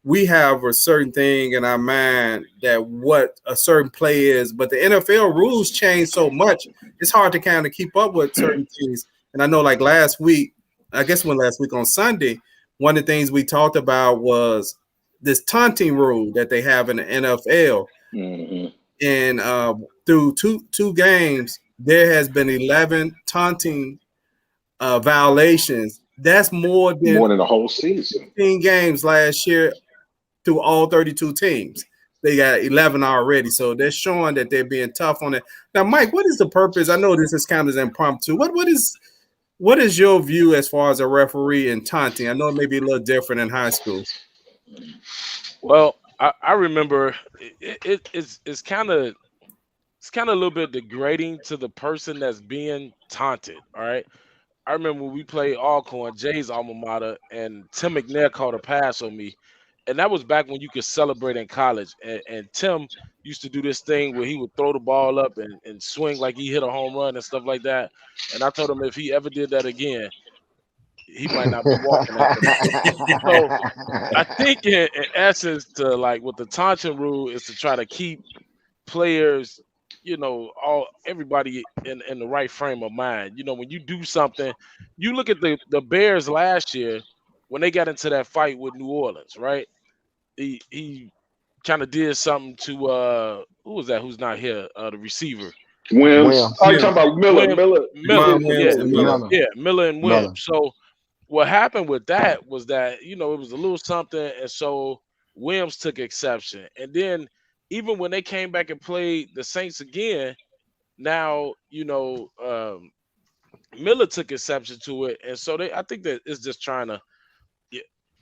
we have a certain thing in our mind that what a certain play is, but the NFL rules change so much, it's hard to kind of keep up with certain things. And I know, like last week on Sunday, one of the things we talked about was this taunting rule that they have in the NFL. Mm-hmm. And through two games, there has been 11 taunting violations. That's more than the whole season. 15 games last year through all 32 teams. They got 11 already, so they're showing that they're being tough on it. Now, Mike, what is the purpose? I know this is kind of impromptu. What is your view as far as a referee and taunting? I know it may be a little different in high school. Well, I remember it's kind of a little bit degrading to the person that's being taunted. All right. I remember when we played Alcorn, Jay's alma mater, and Tim McNair called a pass on me, and that was back when you could celebrate in college. And Tim used to do this thing where he would throw the ball up and swing like he hit a home run and stuff like that. And I told him if he ever did that again, he might not be walking after that. So I think in essence, to like with the taunting rule is to try to keep players, everybody in the right frame of mind. When you do something, you look at the Bears last year when they got into that fight with New Orleans, right? He kind of did something to who was that? Who's not here? The receiver. Williams. I'm talking about Miller. Miller. Williams and Miller. Yeah, Miller and Williams. So what happened with that was that it was a little something, and so Williams took exception. And then even when they came back and played the Saints again, now Miller took exception to it, and so I think that it's just trying to.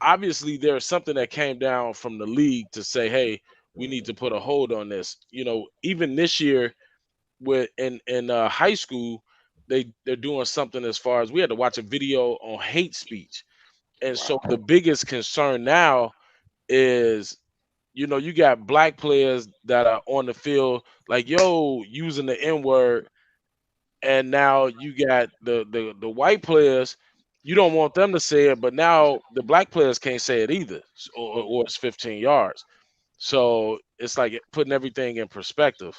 Obviously, there's something that came down from the league to say, hey, we need to put a hold on this. Even this year, in high school, they're doing something as far as we had to watch a video on hate speech. And so the biggest concern now is, you got black players that are on the field like, using the N-word, and now you got the white players. You don't want them to say it, but now the black players can't say it either, or it's 15 yards. So it's like putting everything in perspective.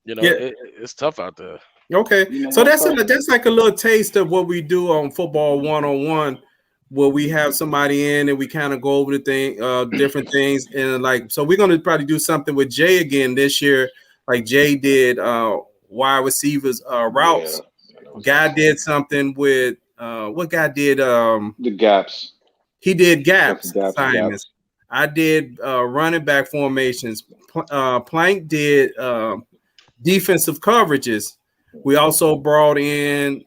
It's tough out there. Okay, so that's like a little taste of what we do on Football 101, where we have somebody in and we kind of go over the different things, and so we're gonna probably do something with Jay again this year, like Jay did wide receivers routes. Guy did something with what guy did the gaps. He did gaps assignments. I did running back formations. Plank did defensive coverages. We also brought in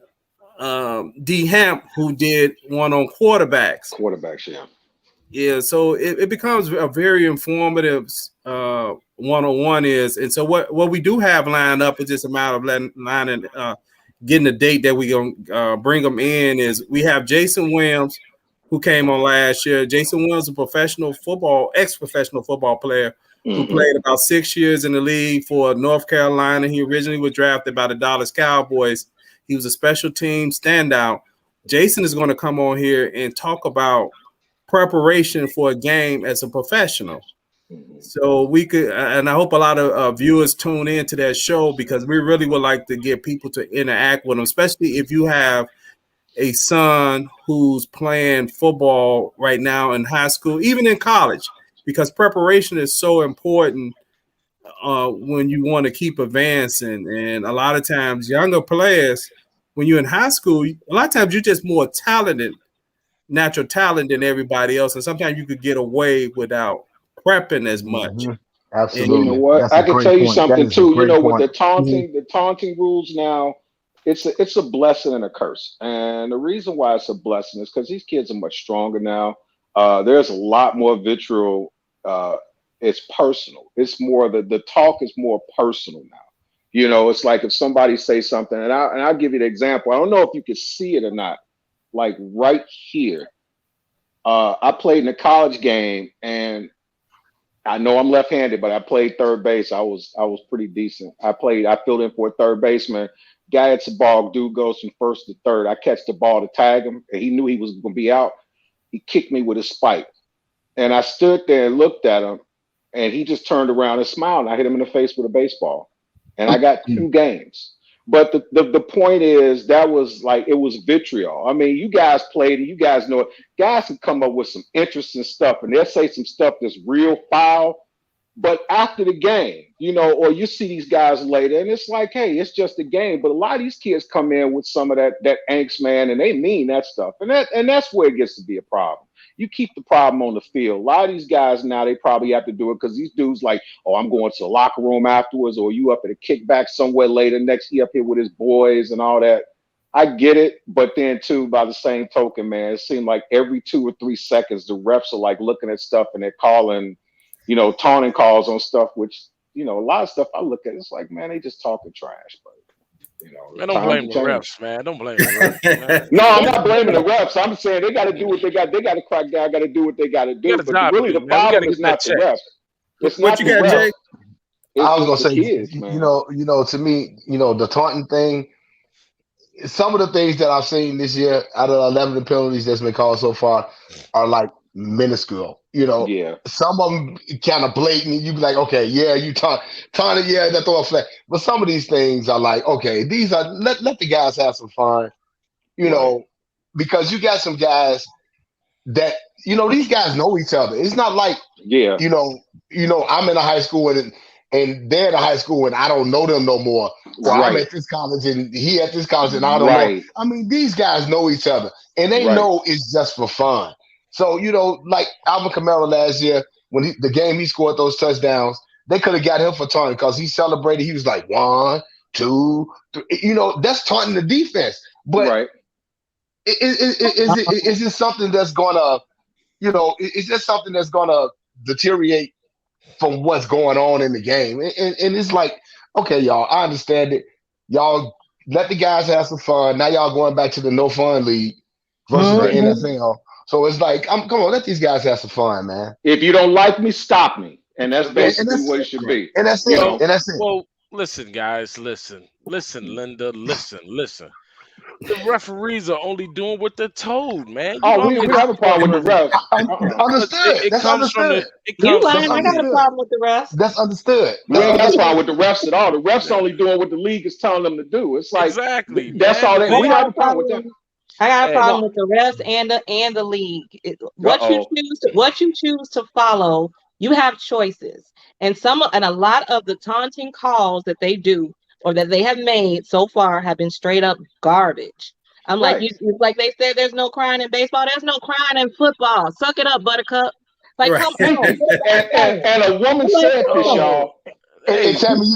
D Hamp, who did one on quarterbacks. Yeah, so it becomes a very informative one-on-one is. And so what we do have lined up is just a matter of getting the date that we're going to bring them in. Is we have Jason Williams, who came on last year. Jason Williams, ex-professional football player, who played about 6 years in the league for North Carolina. He originally was drafted by the Dallas Cowboys. He was a special team standout. Jason is going to come on here and talk about preparation for a game as a professional. So we could, and I hope a lot of viewers tune into that show, because we really would like to get people to interact with them, especially if you have a son who's playing football right now in high school, even in college, because preparation is so important when you want to keep advancing. And a lot of times younger players, when you're in high school, a lot of times you're just more natural talent than everybody else. And sometimes you could get away without prepping as much. Absolutely. And you know what? I can tell you something too. With the taunting rules now, it's a blessing and a curse. And the reason why it's a blessing is because these kids are much stronger now. There's a lot more vitriol. It's personal. It's more the talk is more personal now. It's like if somebody says something, and I'll give you the example. I don't know if you can see it or not. Like right here, I played in a college game, and I know I'm left-handed, but I played third base. I was pretty decent. I filled in for a third baseman. Guy hits the ball, dude goes from first to third. I catch the ball to tag him, and he knew he was going to be out. He kicked me with his spike. And I stood there and looked at him, and he just turned around and smiled. And I hit him in the face with a baseball. And I got 2 games. But the point is, that was like, it was vitriol. I mean, you guys played it. You guys know it. Guys can come up with some interesting stuff, and they'll say some stuff that's real foul. But after the game, or you see these guys later, and it's like, hey, it's just a game. But a lot of these kids come in with some of that angst, man, and they mean that stuff. And that's where it gets to be a problem. You keep the problem on the field. A lot of these guys now, they probably have to do it because these dudes like, oh, I'm going to the locker room afterwards, or you up at a kickback somewhere later, next he up here with his boys and all that. I get it, but then too, by the same token, man, it seemed like every 2 or 3 seconds, the refs are like looking at stuff and they're calling, taunting calls on stuff, which, a lot of stuff I look at, it's like, man, they just talking trash, but Man, don't blame the refs, man. Don't blame the refs. Man. No, I'm not blaming the refs. I'm saying they got to do what they got. They got to crack down. Got to do what they got to do. But really, the problem is not the refs. It's what you got, Jay? I was gonna say, kids, to me, the taunting thing. Some of the things that I've seen this year out of 11 penalties that's been called so far are like minuscule. Some of them kind of blatant. You be like, okay, yeah, you taunted, yeah, that throw a flag. But some of these things are like, okay, these are let the guys have some fun, because you got some guys that these guys know each other. It's not like I'm in a high school and they're in a high school and I don't know them no more. Or I'm at this college and he at this college and I don't know. I mean, these guys know each other and they know it's just for fun. So, like Alvin Kamara last year, when the game he scored those touchdowns, they could have got him for taunting because he celebrated. He was like 1, 2, 3. That's taunting the defense. But is this something that's gonna, is this something that's gonna deteriorate from what's going on in the game? And it's like, okay, y'all, I understand it. Y'all let the guys have some fun. Now y'all going back to the no fun league versus the NFL. So it's like, come on, let these guys have some fun, man. If you don't like me, stop me. And that's basically what it should be. And that's it. And that's it. Well, listen, guys, listen, Linda, listen. The referees are only doing what they're told, man. We have a problem with the refs. Understood. That's understood. You lying? I got a problem with the refs. That's understood. We ain't got a problem with the refs at all. The refs only doing what the league is telling them to do. It's like exactly. That's all. We got a problem with that. I got a problem with the refs and the league. What you choose to follow, you have choices, and a lot of the taunting calls that they do or that they have made so far have been straight up garbage. I'm like, like they said, there's no crying in baseball. There's no crying in football. Suck it up, Buttercup. Like, come on. and a woman said this, y'all. And Tammy,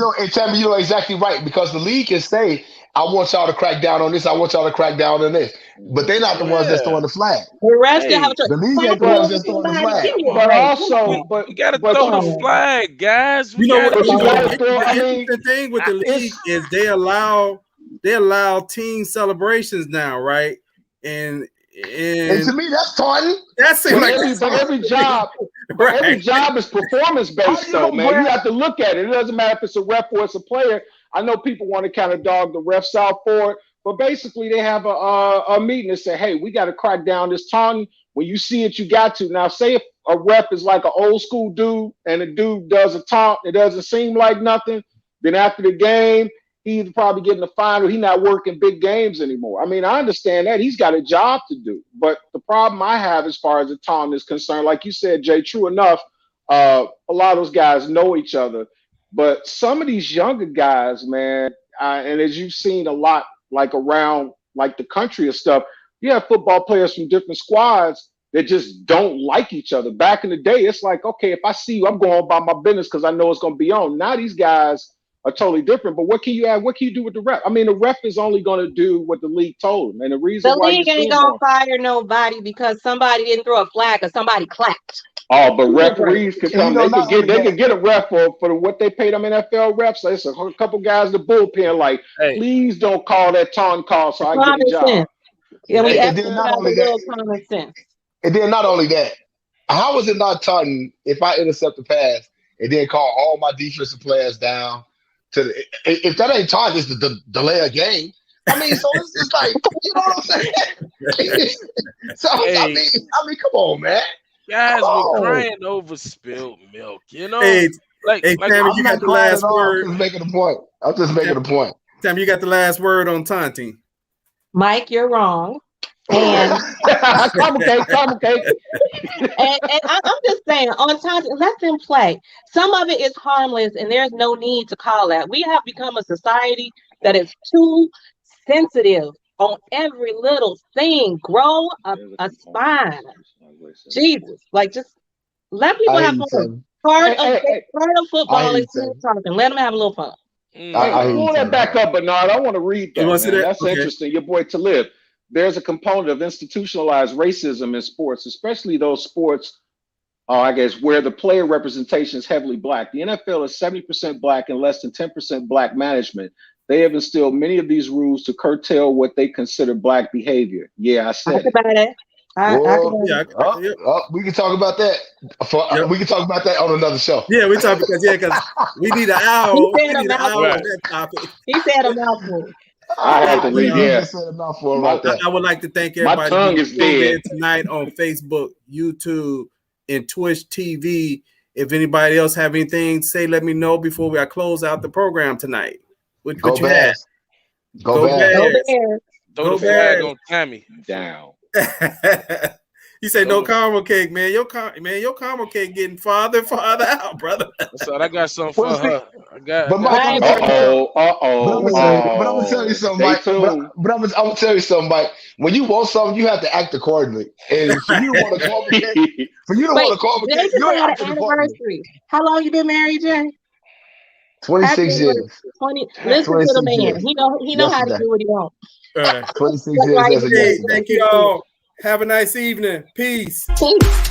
you know exactly right, because the league can say, I want y'all to crack down on this. I want y'all to crack down on this. But they're not the ones that's throwing the flag. The rest have the league ain't the ones that's throwing the flag. But also, you got to throw the flag, guys. The thing with the league is they allow team celebrations now, right? And to me, that's taunting. That's every job. Right. Every job is performance based, though, man. You have to look at it. It doesn't matter if it's a ref or it's a player. I know people want to kind of dog the refs out for it, but basically they have a meeting and say, hey, we got to crack down this taunting. When you see it, you got to. Now, say if a ref is like an old school dude and the dude does a taunt, it doesn't seem like nothing. Then after the game, he's probably getting a fine or he's not working big games anymore. I mean, I understand that. He's got a job to do. But the problem I have as far as the taunting is concerned, like you said, Jay, true enough, a lot of those guys know each other. But some of these younger guys, man, and as you've seen a lot, like around like the country and stuff, you have football players from different squads that just don't like each other. Back in the day, it's like, okay, if I see you, I'm going about my business because I know it's going to be on. Now these guys are totally different. But what can you add? What can you do with the ref? I mean, the ref is only going to do what the league told him. And the reason the league ain't going to fire nobody because somebody didn't throw a flag or somebody clapped. Oh, but referees could come. They could get a ref for what they paid them NFL refs. There's a couple guys in the bullpen like, please don't call that taunt call so I get a job. Yeah, we and then not only that. And then not only that, how is it not taunting if I intercept the pass and then call all my defensive players down to if that ain't taunting, it's the delay a game. I mean, so it's like, you know what I'm saying? So I mean, come on, man. Guys were crying over spilled milk, Hey, Tammy, you got the last word. I'm just making a point. Tammy, you got the last word on taunting. Mike, you're wrong. And complicate. And I'm just saying, on taunting, let them play. Some of it is harmless, and there's no need to call that. We have become a society that is too sensitive on every little thing. Grow a spine. Jesus, like just let people have fun. Part of football is talking. Let them have a little fun. Pull that back up, Bernard. I want to read that. That's interesting. Your boy Talib. There's a component of institutionalized racism in sports, especially those sports, I guess, where the player representation is heavily black. The NFL is 70% black and less than 10% black management. They have instilled many of these rules to curtail what they consider black behavior. Yeah, I I said can it. buy that. I can Well, buy Yeah, that. we can talk about that. Yep. We can talk about that on another show. yeah, we talk because we need an hour. He We said a need an hour mouthful. on that topic. He said a mouthful. I had to leave. He Yeah, just said a mouthful My- right there. I would like to thank My everybody tongue who is tuned dead. in tonight on Facebook, YouTube, and Twitch TV. If anybody else have anything to say, let me know before we close out the program tonight. What Go you had? Bears. Go Bears. Go Bears. Bears. Throw Go the flag Bears. on Tammy. Down. You say no Throw the- caramel cake, man. Your caramel cake getting farther and farther out, brother. So I got something for Well, see, her. I got. but Mike, I I'm ain't gonna tell you. But But I'm gonna tell you something, Stay Mike. tuned. But I'm gonna tell you something, Mike. When you want something, you have to act accordingly. And for you to want to caramel cake, Jay just you're had acting an accordingly. anniversary. How long you been married, Jay? 26 years. 20. Listen to the 26 man. years. He know how to Yesterday. do what he wants. 26 That's years why as a he's Hey, yesterday. thank you all. Have a nice evening. Peace. Peace.